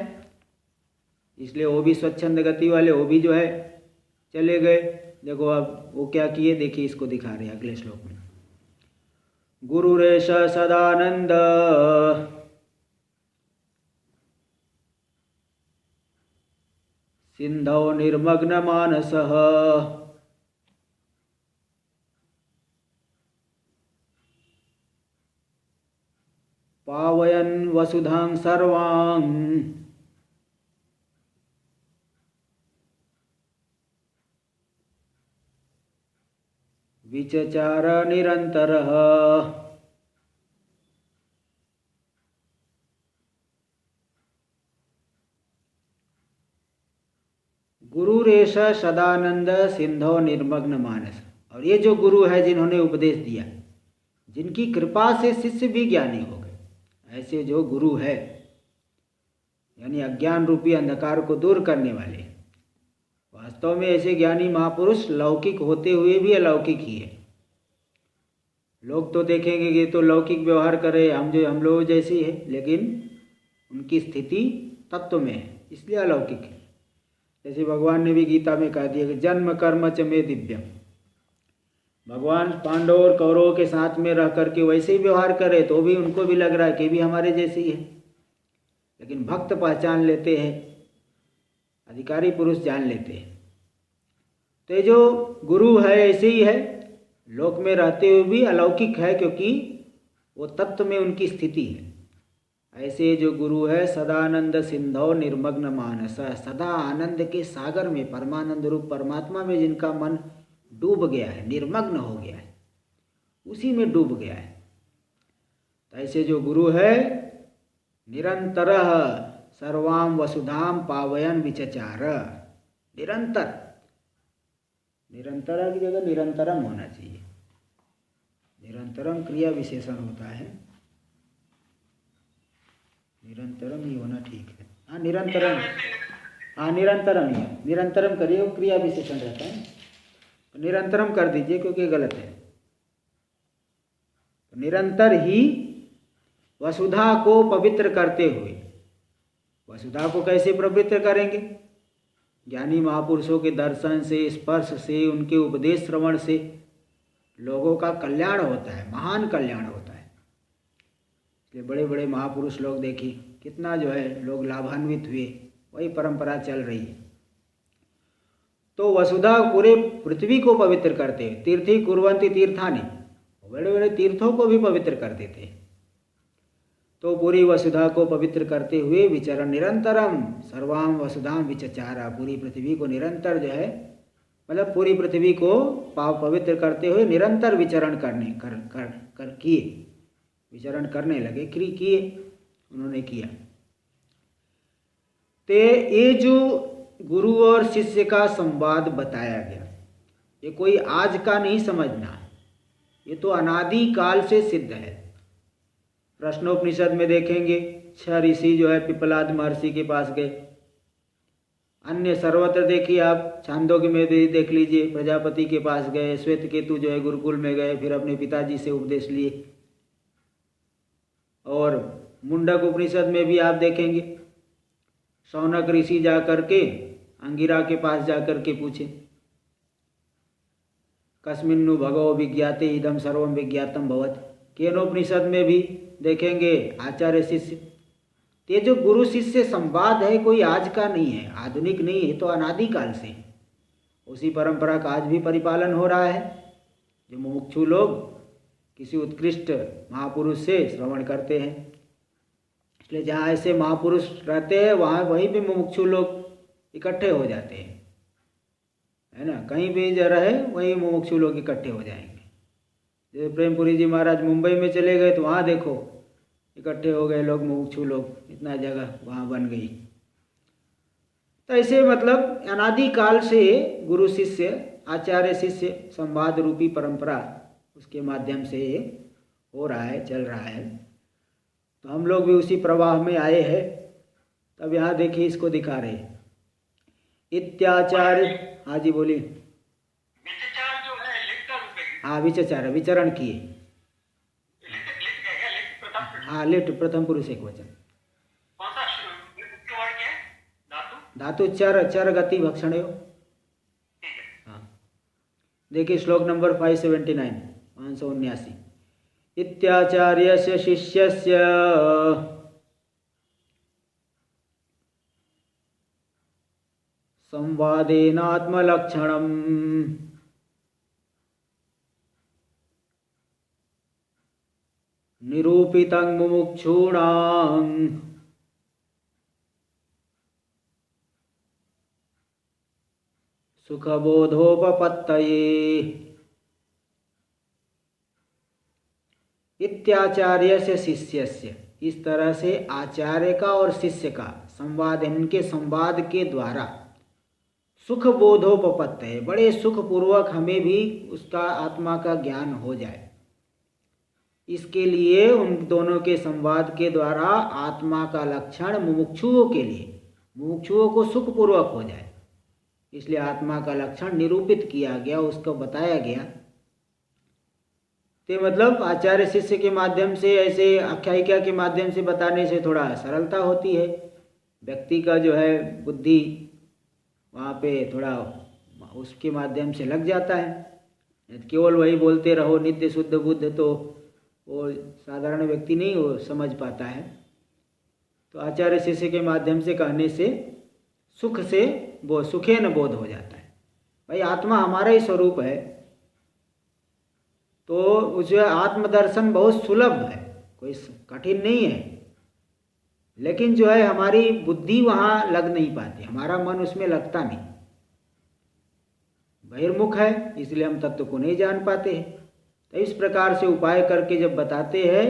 इसलिए वो भी स्वच्छंद गति वाले, वो भी जो है चले गए। देखो अब वो क्या किए, देखिए इसको दिखा रहे हैं अगले श्लोक में। गुरुरेश सदानंद सिंधौ निर्मग्न मानसः पावयन् वसुधां सर्वां विचचार निरन्तरः। गुरुरेश सदानंद सिंधो निर्मग्न मानस। और ये जो गुरु है जिन्होंने उपदेश दिया, जिनकी कृपा से शिष्य भी ज्ञानी हो गए, ऐसे जो गुरु है यानी अज्ञान रूपी अंधकार को दूर करने वाले, वास्तव में ऐसे ज्ञानी महापुरुष लौकिक होते हुए भी अलौकिक ही है। लोग तो देखेंगे कि तो लौकिक व्यवहार करे, हम लोग जैसी है, लेकिन उनकी स्थिति तत्व में है, इसलिए अलौकिक है। जैसे भगवान ने भी गीता में कह दिया कि जन्म कर्म च मे दिव्यम। भगवान पांडव और कौरवों के साथ में रह करके वैसे ही व्यवहार करे तो भी उनको भी लग रहा है कि भी हमारे जैसी है, लेकिन भक्त पहचान लेते हैं, अधिकारी पुरुष जान लेते हैं। तो ये जो गुरु है ऐसे ही है, लोक में रहते हुए भी अलौकिक है, क्योंकि वो तत्व में उनकी स्थिति है। ऐसे जो गुरु है सदानंद सिंधौ निर्मग्न मानस, सदा आनंद के सागर में, परमानंद रूप परमात्मा में जिनका मन डूब गया है, निर्मग्न हो गया है, उसी में डूब गया है। तो ऐसे जो गुरु है निरंतर सर्वाम वसुधाम पावयन विचचार, निरंतर, निरंतर की जगह निरंतरम होना चाहिए। निरंतरम क्रिया विशेषण होता है, निरंतरम ही होना ठीक है। हाँ निरंतरम, हाँ निरंतरम ही है, निरंतरम करिए, वो क्रिया विशेषण रहता है, तो निरंतरम कर दीजिए क्योंकि गलत है। तो निरंतर ही वसुधा को पवित्र करते हुए, वसुधा को कैसे पवित्र करेंगे? ज्ञानी महापुरुषों के दर्शन से, स्पर्श से, उनके उपदेश श्रवण से लोगों का कल्याण होता है, महान कल्याण होता है। इसलिए बड़े बड़े महापुरुष लोग देखिए कितना जो है लोग लाभान्वित हुए, वही परंपरा चल रही है। तो वसुधा पूरे पृथ्वी को पवित्र करते हैं, तीर्थी कुर्वन्ति तीर्थानि, बड़े बड़े तीर्थों को भी पवित्र कर देते हैं। तो पूरी वसुधा को पवित्र करते हुए विचरण निरंतरम सर्वाम वसुधाम विचचारा, पूरी पृथ्वी को निरंतर जो है, मतलब पूरी पृथ्वी को पवित्र करते हुए निरंतर विचरण करने कर किए, विचरण करने लगे, किए, उन्होंने किया। तो ये जो गुरु और शिष्य का संवाद बताया गया, ये कोई आज का नहीं समझना, ये तो अनादि काल से सिद्ध है। प्रश्नोपनिषद में देखेंगे 6 ऋषि जो है पिपलाद महर्षि के पास गए, अन्य सर्वत्र देखिए आप, छांदोग्य में भी देख लीजिए, प्रजापति के पास गए, श्वेत केतु जो है गुरुकुल में गए, फिर अपने पिताजी से उपदेश लिए। और मुंडक उपनिषद में भी आप देखेंगे शौनक ऋषि जा करके अंगिरा के पास जा करके पूछे, कस्मिन्नु भगवो विज्ञाते इदम सर्वम विज्ञातम भवत्। केनोपनिषद में भी देखेंगे आचार्य शिष्य। ये जो गुरु शिष्य संवाद है कोई आज का नहीं है, आधुनिक नहीं है, तो अनादि काल से उसी परंपरा का आज भी परिपालन हो रहा है। जो मुमुक्षु लोग किसी उत्कृष्ट महापुरुष से श्रवण करते हैं, इसलिए जहाँ ऐसे महापुरुष रहते हैं वहाँ वहीं पे मुमुक्षु लोग इकट्ठे हो जाते हैं, है ना। कहीं भी जो रहे वहीं मुमुक्षु लोग इकट्ठे हो जाएंगे। जैसे प्रेमपुरी जी महाराज मुंबई में चले गए तो वहाँ देखो इकट्ठे हो गए लोग, मुमुक्षु लोग, इतना जगह वहाँ बन गई। तो ऐसे मतलब अनादि काल से गुरु शिष्य, आचार्य शिष्य संवाद रूपी परंपरा उसके माध्यम से हो रहा है, चल रहा है। तो हम लोग भी उसी प्रवाह में आए हैं। तब यहाँ देखिए इसको दिखा रहे हैं इत्याचार्य। हाँ जी बोलिए। विचचार जो है लिट हाँ विचचार, विचरण किए। हाँ लिट प्रथम पुरुष एक वचन। कौन सा मुख्य वर्ड क्या है? धातु। धातु चर, चर गति भक्षण हो। हाँ देखिए श्लोक नंबर 579, 579। इत्याचार्यस्य शिष्यस्य संवादेनात्मलक्षणम् निरूपितं मुमुक्षूणां सुखबोधोपपत्तये। इत्याचार्य से शिष्यस्य, इस तरह से आचार्य का और शिष्य का संवाद, इनके संवाद के द्वारा सुख बोधोपपत्तये, बड़े सुखपूर्वक हमें भी उसका आत्मा का ज्ञान हो जाए। इसके लिए उन दोनों के संवाद के द्वारा आत्मा का लक्षण मुमुक्षुओं के लिए, मुमुक्षुओं को सुखपूर्वक हो जाए, इसलिए आत्मा का लक्षण निरूपित किया गया, उसको बताया गया। तो मतलब आचार्य शिष्य के माध्यम से, ऐसे आख्यायिका के माध्यम से बताने से थोड़ा सरलता होती है, व्यक्ति का जो है बुद्धि वहाँ पे थोड़ा उसके माध्यम से लग जाता है। केवल वही बोलते रहो नित्य शुद्ध बुद्ध, तो वो साधारण व्यक्ति नहीं वो समझ पाता है। तो आचार्य शिष्य के माध्यम से कहने से सुख से वो सुखे न बोध हो जाता है। भाई आत्मा हमारा ही स्वरूप है, तो उस आत्मदर्शन बहुत सुलभ है, कोई कठिन नहीं है, लेकिन जो है हमारी बुद्धि वहाँ लग नहीं पाती, हमारा मन उसमें लगता नहीं, बहिर्मुख है, इसलिए हम तत्व को नहीं जान पाते हैं। तो इस प्रकार से उपाय करके जब बताते हैं,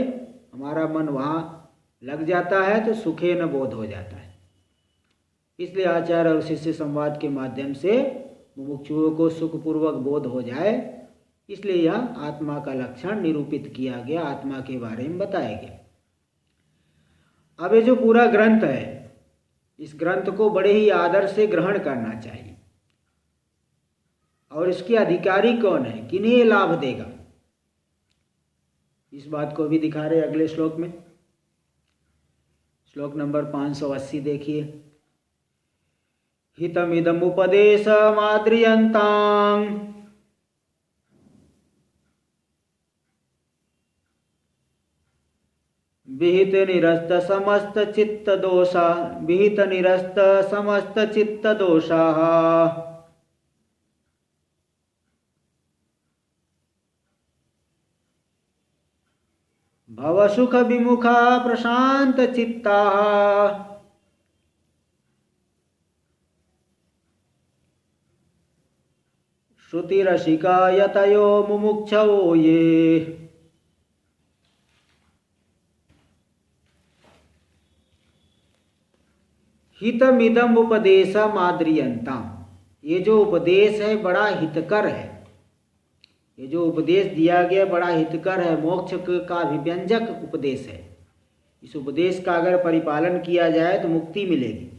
हमारा मन वहाँ लग जाता है, तो सुखे न बोध हो जाता है। इसलिए आचार्य और शिष्य संवाद के माध्यम से मुमुक्षुओं को सुखपूर्वक बोध हो जाए, इसलिए यह आत्मा का लक्षण निरूपित किया गया, आत्मा के बारे में बताया गया। अब ये जो पूरा ग्रंथ है, इस ग्रंथ को बड़े ही आदर से ग्रहण करना चाहिए। और इसके अधिकारी कौन है, किन्हें ये लाभ देगा, इस बात को भी दिखा रहे अगले श्लोक में। श्लोक नंबर 580 देखिए। हितमिदमुपदेशमाद्रियन्तां विहित निरस्त समस्त चित्त दोषा, विहित निरस्त समस्त चित्त दोषाः भव सुख विमुखा प्रशांत चित्ताः श्रुति रसिका यतयो मुमुक्षवो ये। हितमिदम उपदेशम आद्रियंताम, ये जो उपदेश है बड़ा हितकर है, ये जो उपदेश दिया गया बड़ा हितकर है, मोक्ष का अभिव्यंजक उपदेश है। इस उपदेश का अगर परिपालन किया जाए तो मुक्ति मिलेगी,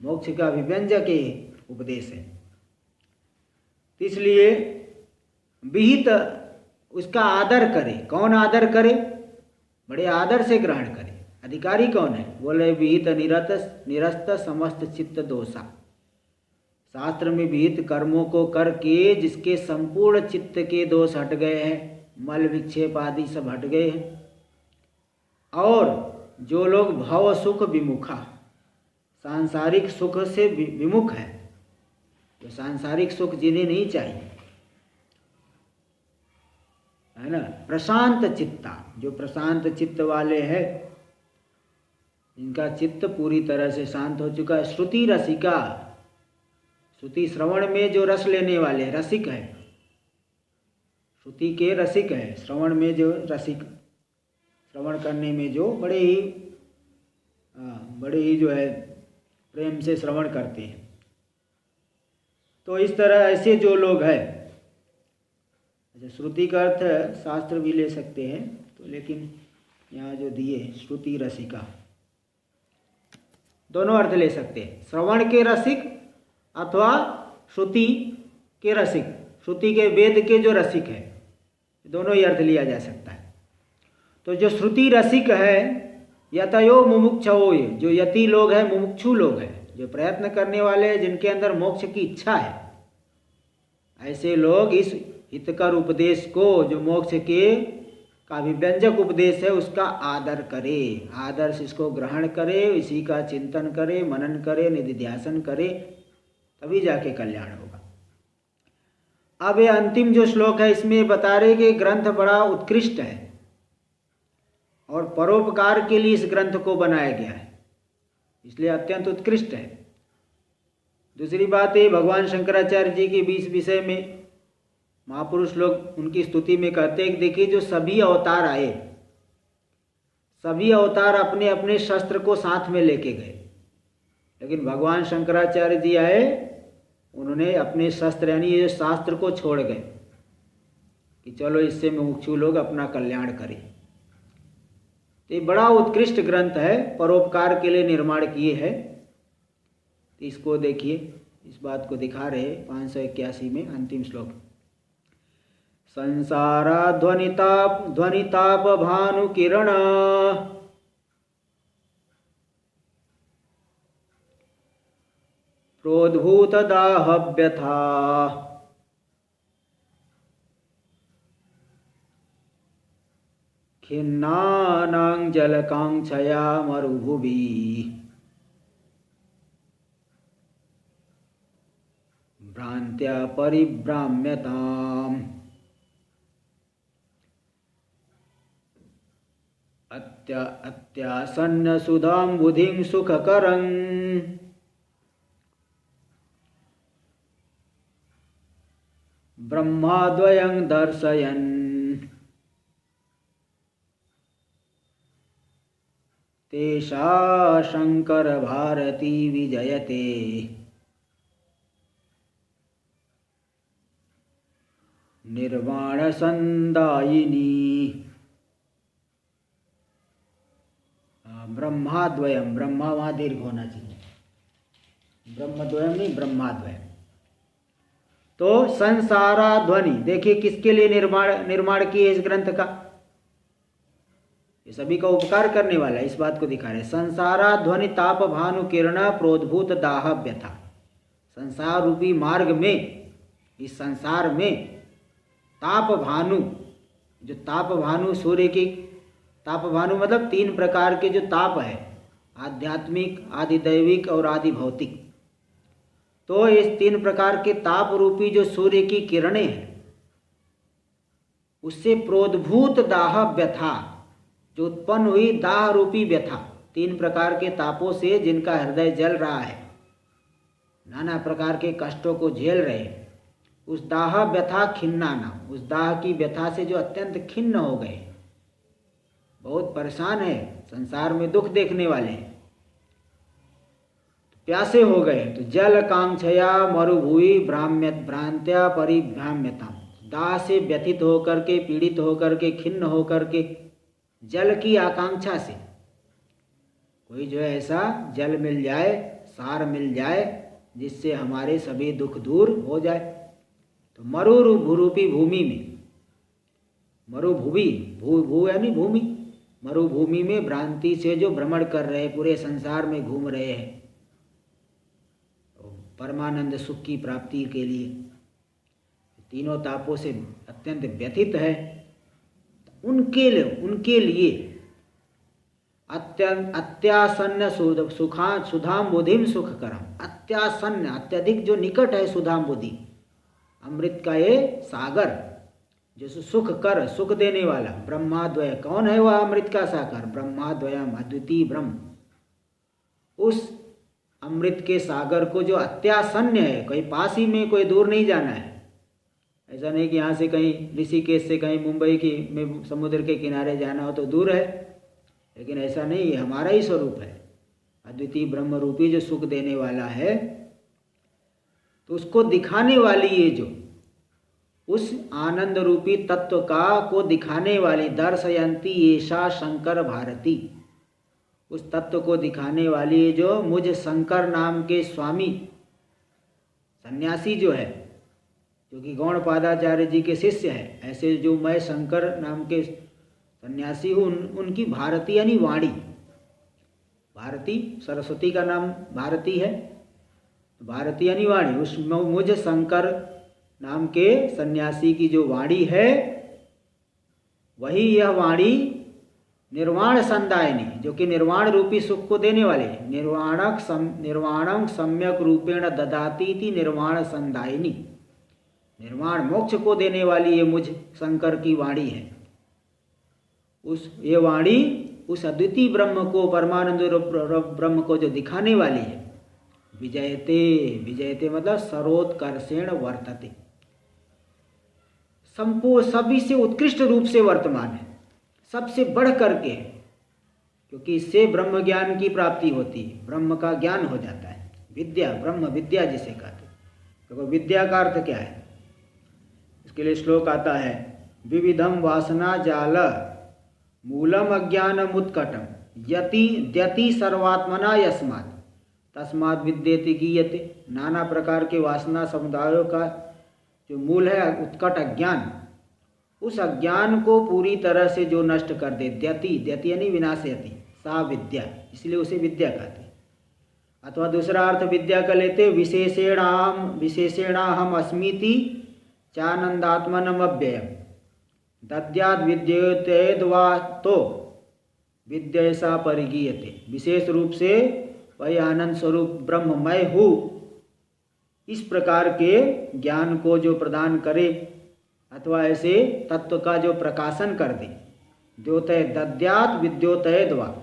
मोक्ष का अभिव्यंजक ये उपदेश है। तो इसलिए विहित उसका आदर करे। कौन आदर करे, बड़े आदर से ग्रहण करे। अधिकारी कौन है, बोले विहित निरस्त समस्त चित्त दोषा, शास्त्र में विहित कर्मों को करके जिसके संपूर्ण चित्त के दोष हट गए हैं, मल विक्षेप आदि सब हट गए हैं। और जो लोग भव सुख विमुखा, सांसारिक सुख से विमुख है, जो सांसारिक सुख जिन्हें नहीं चाहिए, है ना, प्रशांत चित्ता, जो प्रशांत चित्त वाले हैं, इनका चित्त पूरी तरह से शांत हो चुका है। श्रुति रसिका, श्रुति श्रवण में जो रस लेने वाले रसिक है, श्रुति के रसिक है, श्रवण में जो रसिक, श्रवण करने में जो बड़े ही जो है प्रेम से श्रवण करते हैं। तो इस तरह ऐसे जो लोग हैं, अच्छा श्रुति का अर्थ शास्त्र भी ले सकते हैं, तो लेकिन यहाँ जो दिए श्रुति रसिका, दोनों अर्थ ले सकते हैं, श्रवण के रसिक अथवा श्रुति के रसिक, श्रुति के वेद के जो रसिक है, दोनों ही अर्थ लिया जा सकता है। तो जो श्रुति रसिक है, यतयो मुमुक्षवो, जो यति लोग हैं, मुमुक्षु लोग हैं, जो प्रयत्न करने वाले हैं, जिनके अंदर मोक्ष की इच्छा है, ऐसे लोग इस हितकर उपदेश को, जो मोक्ष के का अभिव्यंजक उपदेश है उसका आदर करे, आदर से इसको ग्रहण करे, इसी का चिंतन करे, मनन करे, निधिध्यासन करे, तभी जाके कल्याण होगा। अब ये अंतिम जो श्लोक है इसमें बता रहे कि ग्रंथ बड़ा उत्कृष्ट है और परोपकार के लिए इस ग्रंथ को बनाया गया है, इसलिए अत्यंत उत्कृष्ट है। दूसरी बात है, भगवान शंकराचार्य जी के बीच विषय में महापुरुष लोग उनकी स्तुति में कहते हैं कि देखिए जो सभी अवतार आए, सभी अवतार अपने अपने शस्त्र को साथ में लेके गए, लेकिन भगवान शंकराचार्य जी आए, उन्होंने अपने शस्त्र यानी ये शास्त्र को छोड़ गए कि चलो इससे मुमुक्षु लोग अपना कल्याण करें। तो ये बड़ा उत्कृष्ट ग्रंथ है, परोपकार के लिए निर्माण किए है। तो इसको देखिए, इस बात को दिखा रहे 581 में अंतिम श्लोक। संसारा ध्वनिताप भानु किरण प्रोद्भूत दाहव्यथा खिन्नानां जलकांक्षया मरुभुवि भ्रान्त्या परिभ्राम्यताम् अत्यासन्न सुधां बुधिं सुखकरं ब्रह्माद्वयं दर्शयन् तेषा शंकर भारती विजयते निर्वाण संदायिनी। ब्रह्माद्वयम, ब्रह्मा वहाँ दीर्घ होना चाहिए, ब्रह्मद्वयम नहीं ब्रह्माद्वयम। तो संसारा ध्वनि, देखिए किसके लिए निर्माण किए इस ग्रंथ का, ये सभी का उपकार करने वाला है, इस बात को दिखा रहे। संसारा ध्वनि ताप भानु किरण प्रोद्भूत दाह व्यथा, संसार रूपी मार्ग में, इस संसार में ताप भानु, जो ताप भानु सूर्य की, ताप भानु मतलब 3 प्रकार के जो ताप है, आध्यात्मिक, आदिदैविक और आदि भौतिक। तो इस 3 प्रकार के ताप रूपी जो सूर्य की किरणें हैं, उससे प्रोद्भूत दाह व्यथा, जो उत्पन्न हुई दाह रूपी व्यथा, 3 प्रकार के तापों से जिनका हृदय जल रहा है, नाना प्रकार के कष्टों को झेल रहे हैं, उस दाह व्यथा खिन्नाना, उस दाह की व्यथा से जो अत्यंत खिन्न हो गए, बहुत परेशान है, संसार में दुख देखने वाले हैं, प्यासे हो गए, तो जल कांक्षया मरुभुवि भ्रांत्या परिभ्राम्यता, दाह से व्यथित होकर के, पीड़ित होकर के, खिन्न होकर के, जल की आकांक्षा से, कोई जो है ऐसा जल मिल जाए, सार मिल जाए, जिससे हमारे सभी दुख दूर हो जाए। तो मरुभूरूपी भूमि में, मरुभुवि, भू यानी भूमि, मरुभूमि में भ्रांति से जो भ्रमण कर रहे, पूरे संसार में घूम रहे हैं परमानंद सुख की प्राप्ति के लिए, तीनों तापों से अत्यंत व्यथित है, उनके लिए अत्यासन्न सुधाम बुधिम सुख करम, अत्यासन्न अत्यधिक जो निकट है सुधाम बुद्धि, अमृत का ये सागर, जो सुख कर, सुख देने वाला, ब्रह्माद्वय, कौन है वह अमृत का सागर, ब्रह्माद्वयम अद्वितीय ब्रह्म, उस अमृत के सागर को जो अत्यासन्न है, कोई पास ही में, कोई दूर नहीं जाना है, ऐसा नहीं कि यहाँ से कहीं ऋषिकेश से कहीं मुंबई की में समुद्र के किनारे जाना हो तो दूर है, लेकिन ऐसा नहीं, ये हमारा ही स्वरूप है, अद्वितीय ब्रह्म रूपी जो सुख देने वाला है। तो उसको दिखाने वाली ये जो उस आनंद रूपी तत्व का को दिखाने वाली, दर्शयंती येषा शंकर भारती, उस तत्व को दिखाने वाली जो मुझ शंकर नाम के स्वामी सन्यासी जो है, जो कि गौड़पादाचार्य जी के शिष्य है, ऐसे जो मैं शंकर नाम के सन्यासी हूँ, उनकी भारती यानी वाणी, भारती सरस्वती का नाम भारती है, भारती यानी वाणी, उस मुझ शंकर नाम के सन्यासी की जो वाणी है, वही यह वाणी निर्वाण संदायिनी, जो कि निर्वाण रूपी सुख को देने वाले, निर्वाणं सम्यक रूपेण ददाती थी निर्वाण संदायिनी, निर्वाण मोक्ष को देने वाली ये मुझ शंकर की वाणी है। ये वाणी उस अद्वितीय ब्रह्म को, परमानंद ब्रह्म को जो दिखाने वाली है। विजयते, विजयते मतलब सर्वोत्कर्षेण वर्तते, सभी से उत्कृष्ट रूप से वर्तमान है, सबसे बढ़ करके, क्योंकि इससे ब्रह्म ज्ञान की प्राप्ति होती है, ब्रह्म का ज्ञान हो जाता है। विद्या, ब्रह्म विद्या जिसे कहते हैं। तो विद्या का अर्थ क्या है? इसके लिए श्लोक आता है, विविधम वासना जाल मूलम अज्ञानम उत्कटम यति द्यति सर्वात्मना यस्मात् तस्मात् विद्येति गीयते। नाना प्रकार के वासना समुदायों का जो मूल है उत्कट अज्ञान, उस अज्ञान को पूरी तरह से जो नष्ट कर दे, द्यति, द्यति यानी विनाशयति, सा विद्या, इसलिए उसे विद्या कहते हैं। अथवा दूसरा अर्थ विद्या का लेते, विशेषेणाहम अस्मीति चानंदात्मनम अव्ययम दद्याद विद्योतेद्वा तो विद्यसा परिगीयते। विशेष रूप से वही आनंद स्वरूप ब्रह्म मैं हूँ, इस प्रकार के ज्ञान को जो प्रदान करे अथवा ऐसे तत्व का जो प्रकाशन कर दे, द्योतय दद्यात विद्योतय द्वा,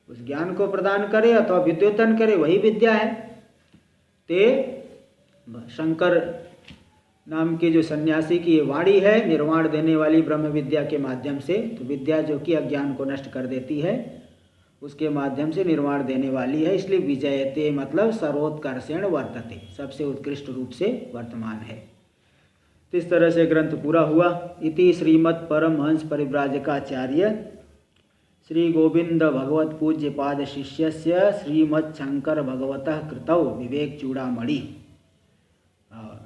उस ज्ञान को प्रदान करे अथवा विद्योतन करे, वही विद्या है। ते शंकर नाम के जो सन्यासी की ये वाणी है, निर्वाण देने वाली ब्रह्म विद्या के माध्यम से, तो विद्या जो कि अज्ञान को नष्ट कर देती है, उसके माध्यम से निर्वाण देने वाली है। इसलिए विजयते मतलब सर्वोत्कर्षेण वर्तते, सबसे उत्कृष्ट रूप से वर्तमान है। तो इस तरह से ग्रंथ पूरा हुआ। इति श्रीमद् परमहंस परिव्राजकाचार्य श्री गोविंद भगवत पूज्य पाद शिष्यस्य श्रीमद् शंकर भगवतः कृतौ विवेक चूड़ामणि।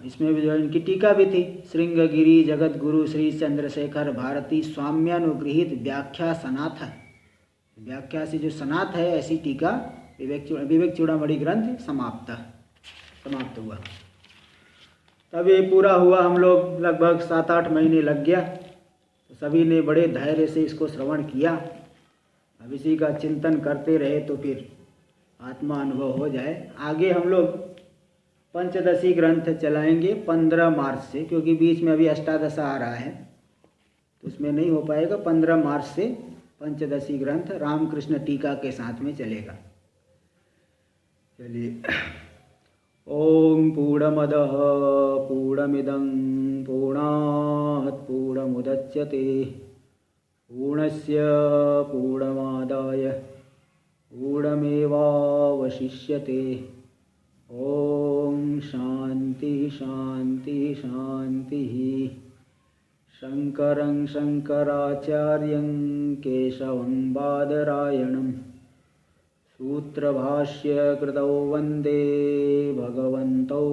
इसमें भी जो इनकी टीका भी थी, श्रृंगगिरी जगत गुरु श्री चंद्रशेखर भारती स्वाम्यानुगृहित व्याख्या सनाथ, व्याख्या से जो सनाथ है ऐसी टीका विवेक चूड़ामणि ग्रंथ समाप्त हुआ। तब ये पूरा हुआ, हम लोग लगभग 7-8 महीने लग गया, तो सभी ने बड़े धैर्य से इसको श्रवण किया। अब इसी का चिंतन करते रहे तो फिर आत्मा अनुभव हो जाए। आगे हम लोग पंचदशी ग्रंथ चलाएंगे 15 मार्च से, क्योंकि बीच में अभी अष्टादशा आ रहा है तो उसमें नहीं हो पाएगा। 15 मार्च से पंचदशी ग्रंथ रामकृष्ण टीका के साथ में चलेगा। चलिए, ओम पूर्णमदः पूर्णमिदं पूर्णात् पूर्णमुदच्यते पूर्णस्य पूर्णमादाय पूर्णमेवावशिष्यते। ओम शांति शांति शांति। शंकरं शंकराचार्यं केशवं बादरायणं सूत्रभाष्य कृतौ वंदे भगवन्तौ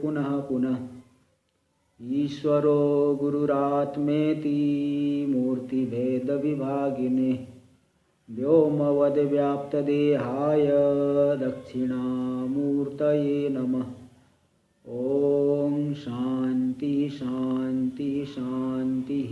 पुनः पुनः। ईश्वरो गुरुरात्मेति मूर्तिभेदविभागिने व्योमवद्व्याप्तदेहाय दक्षिणामूर्तये नमः। ओम शांति शांति शांति।